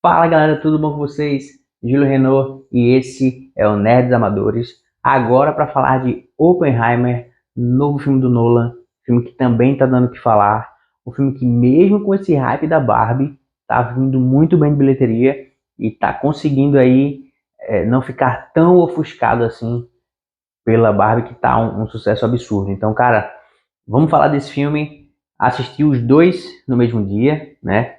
Fala galera, tudo bom com vocês? Júlio Renault e esse é o Nerds Amadores. Agora para falar de Oppenheimer, novo filme do Nolan, filme que também está dando o que falar. Um filme que mesmo com esse hype da Barbie, tá vindo muito bem de bilheteria e tá conseguindo aí não ficar tão ofuscado assim pela Barbie, que tá um sucesso absurdo. Então, cara, vamos falar desse filme. Assisti os dois no mesmo dia, né?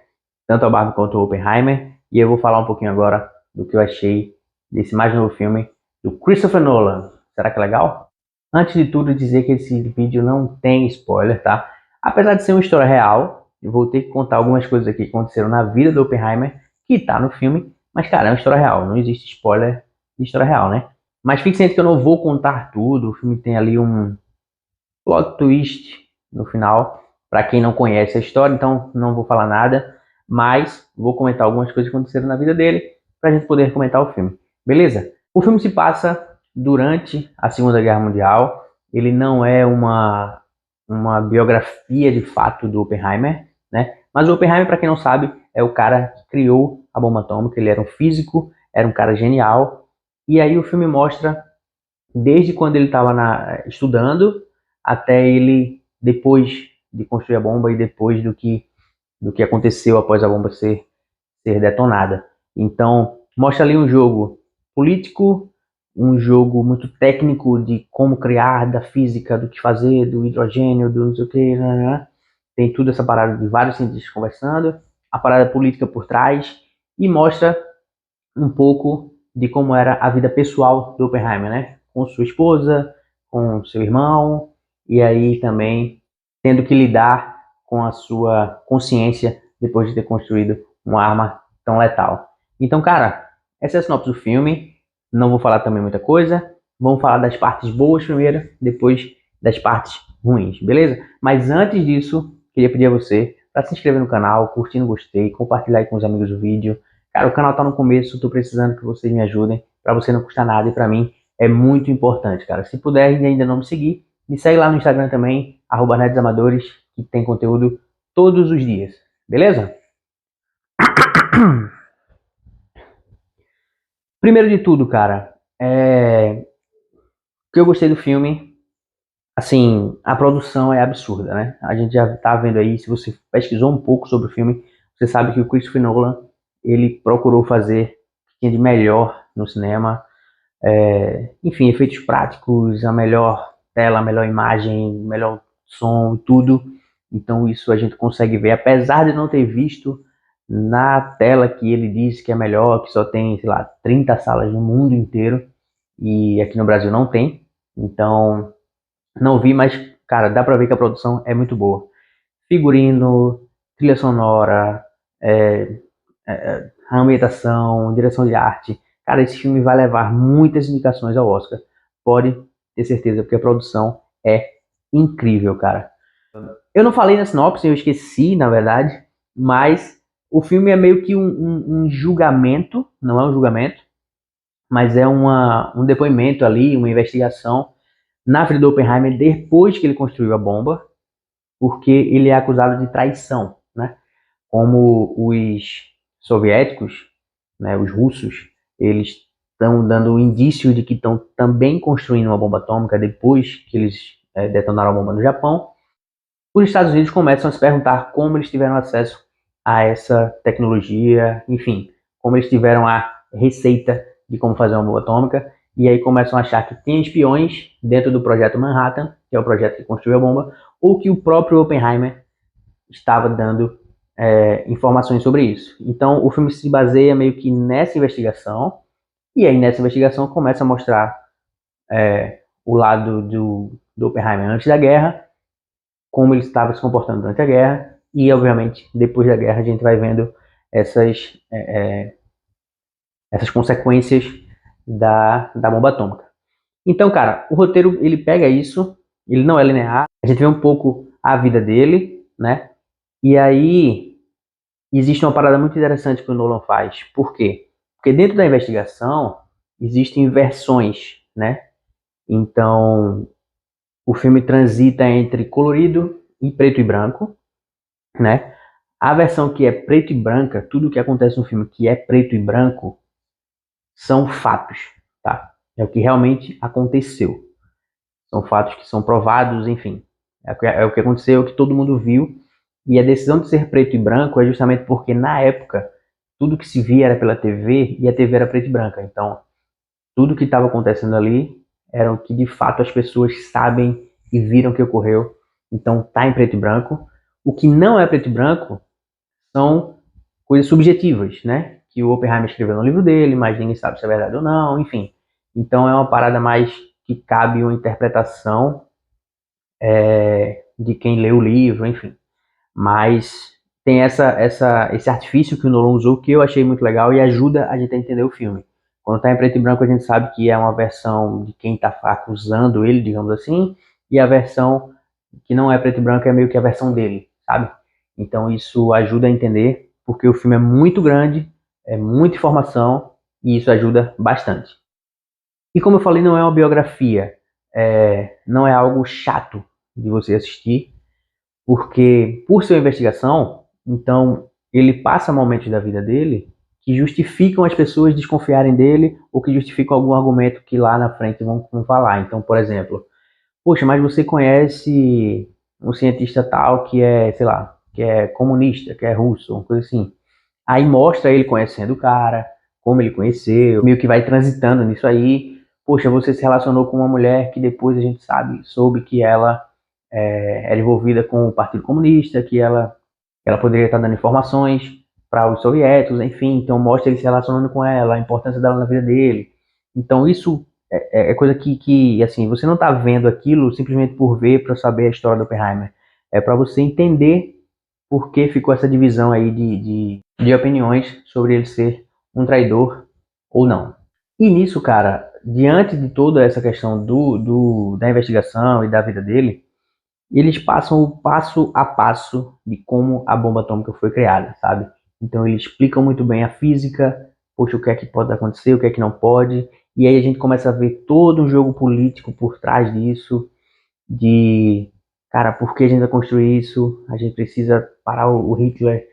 Tanto a Barbie quanto o Oppenheimer, e eu vou falar um pouquinho agora do que eu achei desse mais novo filme do Christopher Nolan. Será que é legal? Antes de tudo, dizer que esse vídeo não tem spoiler, tá? Apesar de ser uma história real, eu vou ter que contar algumas coisas aqui que aconteceram na vida do Oppenheimer, que tá no filme, mas cara, é uma história real, não existe spoiler de história real, né? Mas fique ciente que eu não vou contar tudo, o filme tem ali um plot twist no final, para quem não conhece a história, então não vou falar nada, mas vou comentar algumas coisas que aconteceram na vida dele, para a gente poder comentar o filme. Beleza? O filme se passa durante a Segunda Guerra Mundial, ele não é uma biografia de fato do Oppenheimer, né? Mas o Oppenheimer, para quem não sabe, é o cara que criou a bomba atômica, ele era um físico, era um cara genial, e aí o filme mostra desde quando ele estava estudando até ele depois de construir a bomba e depois do que aconteceu após a bomba ser detonada. Então, mostra ali um jogo político, um jogo muito técnico de como criar, da física, do que fazer, do hidrogênio, do não sei o que, né? Tem tudo essa parada de vários cientistas conversando, a parada política por trás, e mostra um pouco de como era a vida pessoal do Oppenheimer, né? Com sua esposa, com seu irmão, e aí também tendo que lidar com a sua consciência depois de ter construído uma arma tão letal. Então, cara, essa é a sinopse do filme. Não vou falar também muita coisa. Vamos falar das partes boas primeiro, depois das partes ruins, beleza? Mas antes disso, queria pedir a você para se inscrever no canal, curtir no gostei, compartilhar aí com os amigos o vídeo. Cara, o canal tá no começo, tô precisando que vocês me ajudem, para você não custar nada e para mim é muito importante, cara. Se puder e ainda não me seguir, me segue lá no Instagram também, @nerdesamadores, que tem conteúdo todos os dias, beleza? Primeiro de tudo, cara, o que eu gostei do filme, assim, a produção é absurda, né? A gente já tá vendo aí, se você pesquisou um pouco sobre o filme, você sabe que o Christopher Nolan, ele procurou fazer o que tinha de melhor no cinema. Enfim, efeitos práticos, a melhor tela, a melhor imagem, melhor som, tudo. Então isso a gente consegue ver, apesar de não ter visto na tela que ele diz que é melhor, que só tem, sei lá, 30 salas no mundo inteiro, e aqui no Brasil não tem. Então, não vi, mas, cara, dá pra ver que a produção é muito boa. Figurino, trilha sonora, é, ambientação, direção de arte. Cara, esse filme vai levar muitas indicações ao Oscar. Pode ter certeza, porque a produção é incrível, cara. Eu não falei na sinopse, eu esqueci, na verdade, mas o filme é meio que um julgamento, não é um julgamento, mas é um depoimento ali, uma investigação na vida do Oppenheimer depois que ele construiu a bomba, porque ele é acusado de traição, né? Como os soviéticos, né, os russos, eles estão dando indício de que estão também construindo uma bomba atômica depois que eles detonaram a bomba no Japão. Os Estados Unidos começam a se perguntar como eles tiveram acesso a essa tecnologia, enfim, como eles tiveram a receita de como fazer uma bomba atômica, e aí começam a achar que tem espiões dentro do projeto Manhattan, que é o projeto que construiu a bomba, ou que o próprio Oppenheimer estava dando informações sobre isso. Então o filme se baseia meio que nessa investigação, e aí nessa investigação começa a mostrar o lado do Oppenheimer antes da guerra, como ele estava se comportando durante a guerra, e obviamente depois da guerra a gente vai vendo essas consequências da bomba atômica. Então, cara, o roteiro ele pega isso, ele não é linear, a gente vê um pouco a vida dele, né? E aí existe uma parada muito interessante que o Nolan faz. Por quê? Porque dentro da investigação existem versões, né? Então, o filme transita entre colorido e preto e branco, né? A versão que é preto e branca, tudo que acontece no filme que é preto e branco, são fatos, tá? É o que realmente aconteceu. São fatos que são provados, enfim. É o que aconteceu, é o que todo mundo viu. E a decisão de ser preto e branco é justamente porque, na época, tudo que se via era pela TV e a TV era preto e branca. Então, tudo que estava acontecendo ali era o que, de fato, as pessoas sabem e viram que ocorreu. Então, tá em preto e branco. O que não é preto e branco são coisas subjetivas, né? Que o Oppenheimer escreveu no livro dele, mas ninguém sabe se é verdade ou não, enfim. Então é uma parada mais que cabe uma interpretação de quem lê o livro, enfim. Mas tem esse artifício que o Nolan usou que eu achei muito legal e ajuda a gente a entender o filme. Quando está em preto e branco, a gente sabe que é uma versão de quem está acusando ele, digamos assim, e a versão que não é preto e branco é meio que a versão dele, sabe? Então isso ajuda a entender, porque o filme é muito grande, é muita informação, e isso ajuda bastante. E como eu falei, não é uma biografia, não é algo chato de você assistir, porque por ser uma investigação, então ele passa momentos da vida dele que justificam as pessoas desconfiarem dele ou que justificam algum argumento que lá na frente vão falar. Então, por exemplo, poxa, mas você conhece um cientista tal que é, sei lá, que é comunista, que é russo, uma coisa assim. Aí mostra ele conhecendo o cara, como ele conheceu, meio que vai transitando nisso aí. Poxa, você se relacionou com uma mulher que depois a gente soube que ela era envolvida com o Partido Comunista, ela poderia estar dando informações para os soviéticos, enfim. Então mostra ele se relacionando com ela, a importância dela na vida dele. Então isso é coisa que, assim, você não está vendo aquilo simplesmente por ver, para saber a história do Oppenheimer. É para você entender por que ficou essa divisão aí de opiniões sobre ele ser um traidor ou não. E nisso, cara, diante de toda essa questão da investigação e da vida dele, eles passam o passo a passo de como a bomba atômica foi criada, sabe? Então eles explicam muito bem a física, poxa, o que é que pode acontecer, o que é que não pode, e aí a gente começa a ver todo um jogo político por trás disso, de, cara, por que a gente vai construir isso? A gente precisa parar o Hitler,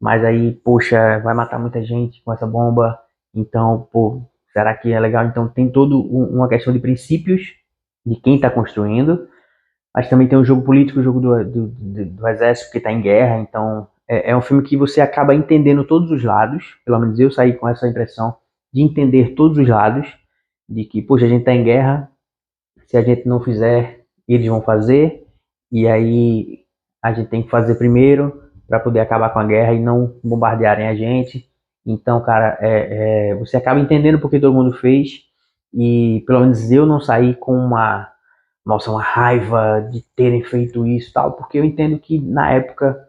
mas aí, poxa, vai matar muita gente com essa bomba, então, pô, será que é legal? Então tem toda uma questão de princípios de quem está construindo, mas também tem o jogo político, o jogo do exército que está em guerra, então é um filme que você acaba entendendo todos os lados, pelo menos eu saí com essa impressão de entender todos os lados, de que, poxa, a gente está em guerra, se a gente não fizer, eles vão fazer, e aí a gente tem que fazer primeiro para poder acabar com a guerra e não bombardearem a gente. Então, cara, você acaba entendendo porque todo mundo fez, e pelo menos eu não saí com uma raiva de terem feito isso tal, porque eu entendo que na época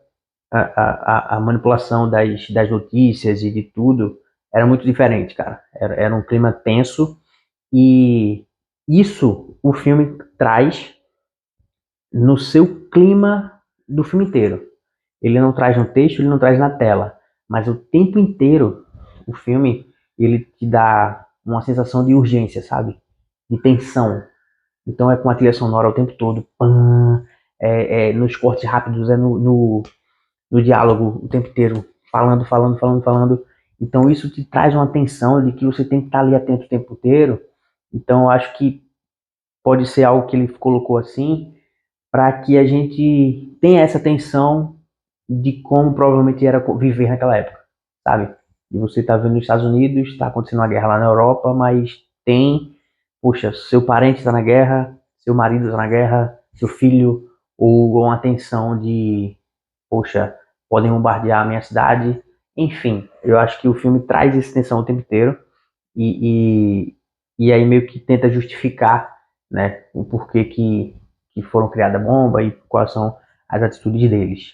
a manipulação das notícias e de tudo era muito diferente, cara. Era um clima tenso e isso o filme traz no seu clima do filme inteiro. Ele não traz no texto, ele não traz na tela, mas o tempo inteiro o filme ele te dá uma sensação de urgência, sabe? De tensão. Então é com a trilha sonora o tempo todo, pã, nos cortes rápidos, no diálogo o tempo inteiro, falando. Então isso te traz uma tensão de que você tem que estar ali atento o tempo inteiro. Então eu acho que pode ser algo que ele colocou assim, para que a gente tenha essa tensão de como provavelmente era viver naquela época, sabe? E você tá vendo nos Estados Unidos, está acontecendo uma guerra lá na Europa, mas tem, poxa, seu parente está na guerra, seu marido está na guerra, seu filho, ou uma tensão de, poxa, podem bombardear a minha cidade. Enfim, eu acho que o filme traz essa tensão o tempo inteiro e, e aí meio que tenta justificar, né, o porquê que foram criadas a bomba e quais são as atitudes deles.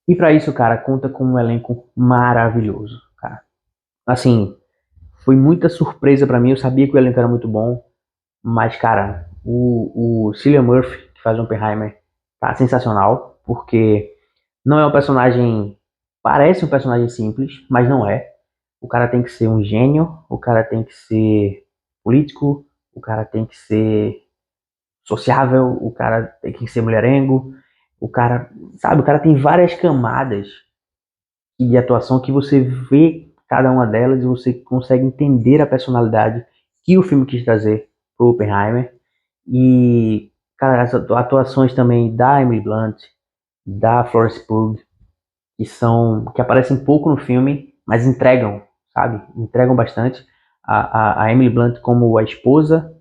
E para isso, cara, conta com um elenco maravilhoso, cara. Assim, foi muita surpresa para mim. Eu sabia que o elenco era muito bom, mas, cara, o Cillian Murphy, que faz o Oppenheimer, tá sensacional, porque não é um personagem. Parece um personagem simples, mas não é. O cara tem que ser um gênio, o cara tem que ser político, o cara tem que ser sociável, o cara tem que ser mulherengo, o cara, sabe, o cara tem várias camadas e de atuação que você vê cada uma delas e você consegue entender a personalidade que o filme quis trazer pro Oppenheimer. E, cara, as atuações também da Emily Blunt, da Florence Pugh, que aparecem pouco no filme, mas entregam, sabe? Entregam bastante. A Emily Blunt como a esposa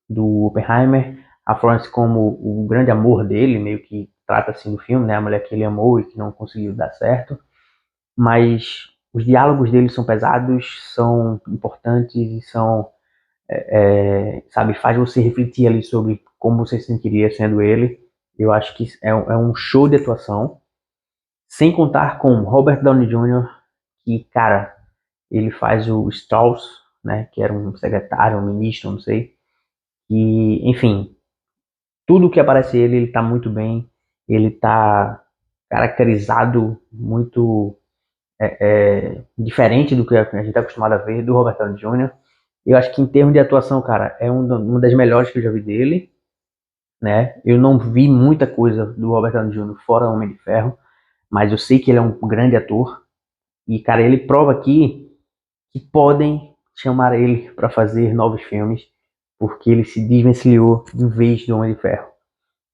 do Oppenheimer, a Florence como o grande amor dele, meio que trata assim no filme, né? A mulher que ele amou e que não conseguiu dar certo. Mas os diálogos dele são pesados, são importantes e são, sabe, faz você refletir ali sobre como você se sentiria sendo ele. Eu acho que é um show de atuação, sem contar com Robert Downey Jr., que, cara, ele faz o Strauss, né, que era um secretário, um ministro, não sei, e, enfim, tudo que aparece ele tá muito bem, ele tá caracterizado muito diferente do que a gente está acostumado a ver do Robert Downey Jr. Eu acho que em termos de atuação, cara, é uma das melhores que eu já vi dele, né? Eu não vi muita coisa do Robert Downey Jr. fora Homem de Ferro, mas eu sei que ele é um grande ator e, cara, ele prova aqui que podem chamar ele para fazer novos filmes, porque ele se desvencilhou de vez do Homem de Ferro.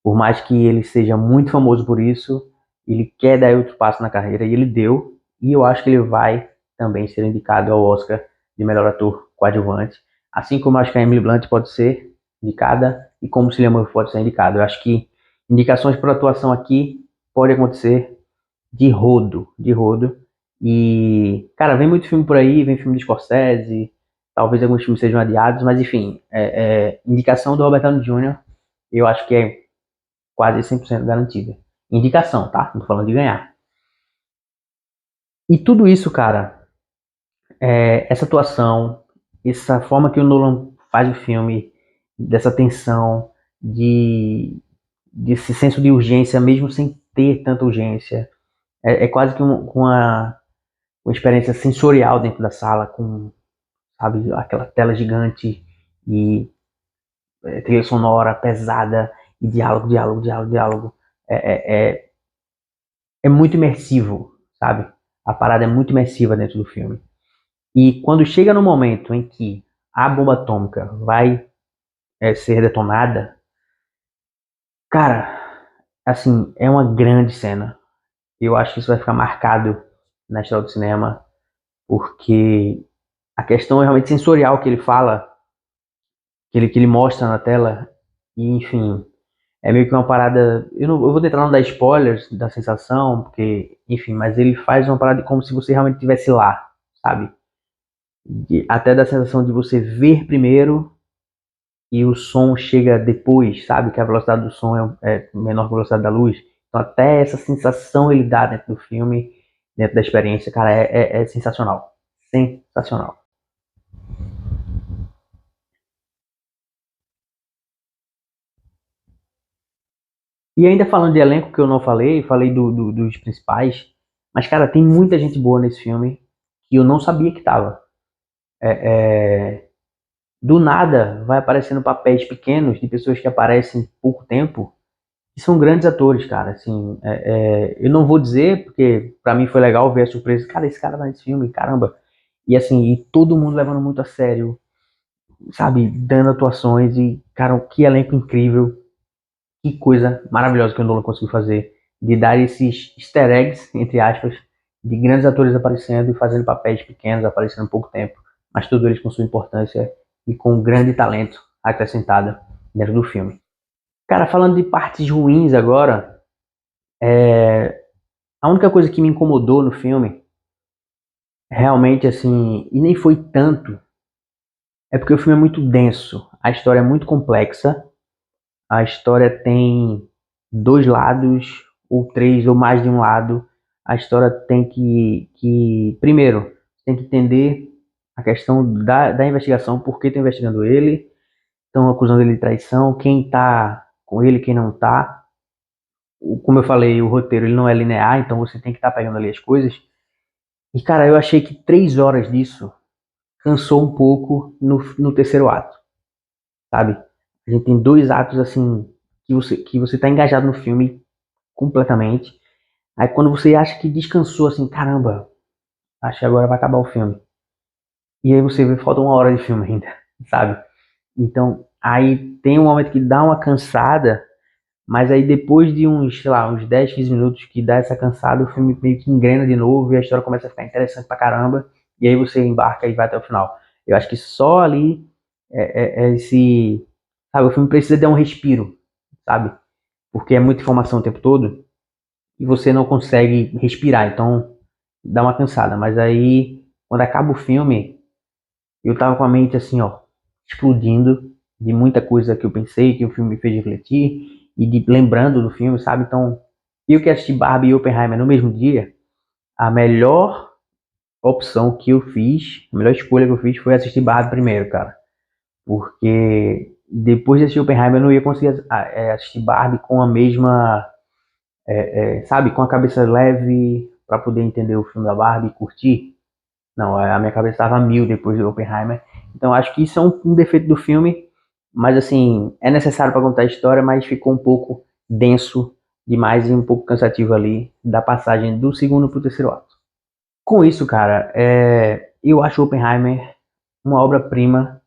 Por mais que ele seja muito famoso por isso, ele quer dar outro passo na carreira e ele deu. E eu acho que ele vai também ser indicado ao Oscar de melhor ator coadjuvante. Assim como eu acho que a Emily Blunt pode ser indicada e como o Cillian Murphy pode ser indicado. Eu acho que indicações por atuação aqui pode acontecer de rodo, de rodo. E, cara, vem muito filme por aí, vem filme de Scorsese, talvez alguns filmes sejam adiados, mas enfim, indicação do Robert Downey Jr., eu acho que é quase 100% garantida. Indicação, tá? Não tô falando de ganhar. E tudo isso, cara, essa atuação, essa forma que o Nolan faz o filme, dessa tensão, desse senso de urgência, mesmo sem ter tanta urgência, é quase que uma experiência sensorial dentro da sala, com, sabe, aquela tela gigante e trilha sonora pesada e diálogo, diálogo, diálogo, diálogo. É muito imersivo, sabe? A parada é muito imersiva dentro do filme. E quando chega no momento em que a bomba atômica vai ser detonada, cara, assim, é uma grande cena. Eu acho que isso vai ficar marcado na história do cinema, porque a questão é realmente sensorial que ele fala, que ele mostra na tela, e enfim, é meio que uma parada. Eu vou tentar não dar spoilers da sensação, porque, enfim, mas ele faz uma parada como se você realmente estivesse lá, sabe? Até dá a sensação de você ver primeiro e o som chega depois, sabe? Que a velocidade do som é menor que a velocidade da luz. Então, até essa sensação ele dá dentro do filme, dentro da experiência, cara, é sensacional. Sensacional. E ainda falando de elenco que eu não falei, falei dos principais, mas, cara, tem muita gente boa nesse filme que eu não sabia que tava. Do nada vai aparecendo papéis pequenos de pessoas que aparecem pouco tempo e são grandes atores, cara. Assim, eu não vou dizer porque pra mim foi legal ver a surpresa, cara, esse cara tá nesse filme, caramba. E assim, e todo mundo levando muito a sério, sabe, dando atuações e, cara, que elenco incrível, que coisa maravilhosa que o Nolan conseguiu fazer de dar esses easter eggs, entre aspas, de grandes atores aparecendo e fazendo papéis pequenos, aparecendo pouco tempo, mas todos eles com sua importância e com um grande talento acrescentado dentro do filme. Cara, falando de partes ruins agora, a única coisa que me incomodou no filme, realmente assim, e nem foi tanto, é porque o filme é muito denso, a história é muito complexa, a história tem dois lados, ou três, ou mais de um lado. A história tem primeiro, tem que entender a questão da investigação, por que estão investigando ele, estão acusando ele de traição, quem está com ele, quem não está. Como eu falei, o roteiro ele não é linear, então você tem que estar pegando ali as coisas. E, cara, eu achei que 3 horas disso cansou um pouco no terceiro ato, sabe? A gente tem dois atos, assim, que você tá engajado no filme completamente. Aí quando você acha que descansou, assim, caramba, acho que agora vai acabar o filme. E aí você vê, falta 1 hora de filme ainda, sabe? Então, aí tem um momento que dá uma cansada, mas aí depois de uns, sei lá, uns 10, 15 minutos que dá essa cansada, o filme meio que engrena de novo e a história começa a ficar interessante pra caramba. E aí você embarca e vai até o final. Eu acho que só ali é esse. Sabe, o filme precisa de um respiro, sabe? Porque é muita informação o tempo todo e você não consegue respirar. Então dá uma cansada. Mas aí, quando acaba o filme, eu tava com a mente assim, ó, explodindo de muita coisa que eu pensei, que o filme me fez refletir e de lembrando do filme, sabe? Então, eu que assisti Barbie e Oppenheimer no mesmo dia, a melhor opção que eu fiz, a melhor escolha que eu fiz foi assistir Barbie primeiro, cara. Porque depois de assistir Oppenheimer eu não ia conseguir assistir Barbie com a mesma, sabe, com a cabeça leve para poder entender o filme da Barbie e curtir. Não, a minha cabeça estava a mil depois do Oppenheimer. Então acho que isso é um defeito do filme, mas assim, é necessário para contar a história, mas ficou um pouco denso demais e um pouco cansativo ali da passagem do segundo para o terceiro ato. Com isso, cara, eu acho Oppenheimer uma obra-prima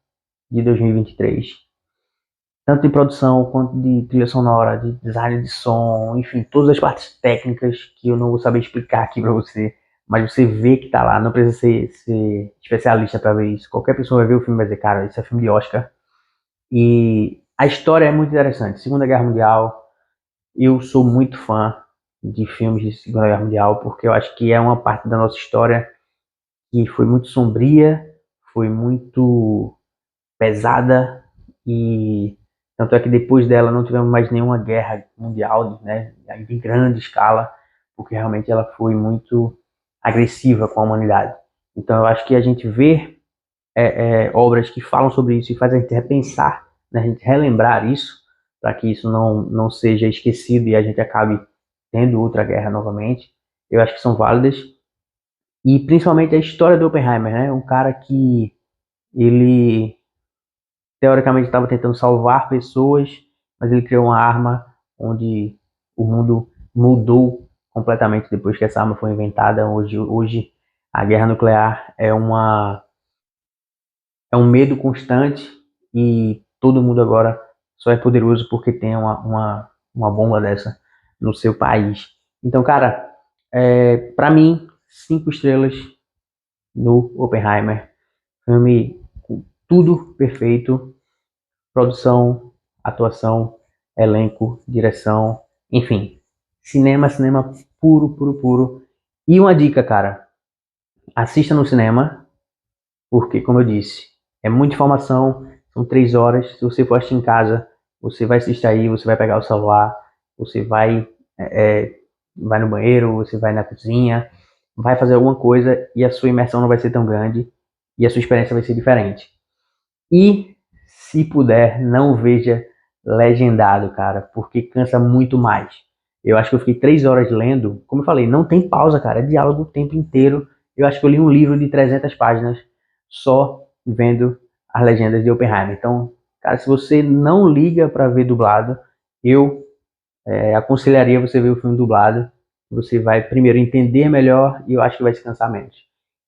de 2023, tanto de produção quanto de trilha sonora, de design de som, enfim, todas as partes técnicas que eu não vou saber explicar aqui pra você, mas você vê que tá lá, não precisa ser especialista pra ver isso. Qualquer pessoa vai ver o filme e vai dizer, cara, isso é filme de Oscar. E a história é muito interessante. Segunda Guerra Mundial, eu sou muito fã de filmes de Segunda Guerra Mundial, porque eu acho que é uma parte da nossa história que foi muito sombria, foi muito pesada e tanto é que depois dela não tivemos mais nenhuma guerra mundial, né, em grande escala, porque realmente ela foi muito agressiva com a humanidade. Então eu acho que a gente vê obras que falam sobre isso e faz a gente repensar, né, a gente relembrar isso, para que isso não seja esquecido e a gente acabe tendo outra guerra novamente. Eu acho que são válidas. E principalmente a história do Oppenheimer, né? Um cara que ele teoricamente estava tentando salvar pessoas, mas ele criou uma arma onde o mundo mudou completamente depois que essa arma foi inventada. Hoje a guerra nuclear é um medo constante e todo mundo agora só é poderoso porque tem uma bomba dessa no seu país. Então, cara, para mim, 5 estrelas no Oppenheimer. Filme com tudo perfeito, produção, atuação, elenco, direção, enfim. Cinema puro, puro, puro. E uma dica, cara, assista no cinema, porque, como eu disse, é muita informação, são 3 horas. Se você for assistir em casa, você vai se distrair, você vai pegar o celular, você vai no banheiro, você vai na cozinha, vai fazer alguma coisa e a sua imersão não vai ser tão grande e a sua experiência vai ser diferente. E, se puder, não veja legendado, cara, porque cansa muito mais. Eu acho que eu fiquei 3 horas lendo. Como eu falei, não tem pausa, cara, é diálogo o tempo inteiro. Eu acho que eu li um livro de 300 páginas só vendo as legendas de Oppenheimer. Então, cara, se você não liga para ver dublado, eu aconselharia você ver o filme dublado. Você vai primeiro entender melhor e eu acho que vai se cansar menos.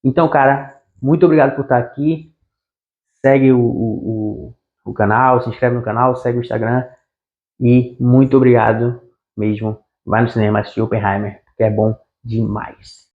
Então, cara, muito obrigado por estar aqui. Segue o canal, se inscreve no canal, segue o Instagram e muito obrigado mesmo. Vai no cinema assistir Oppenheimer, que é bom demais.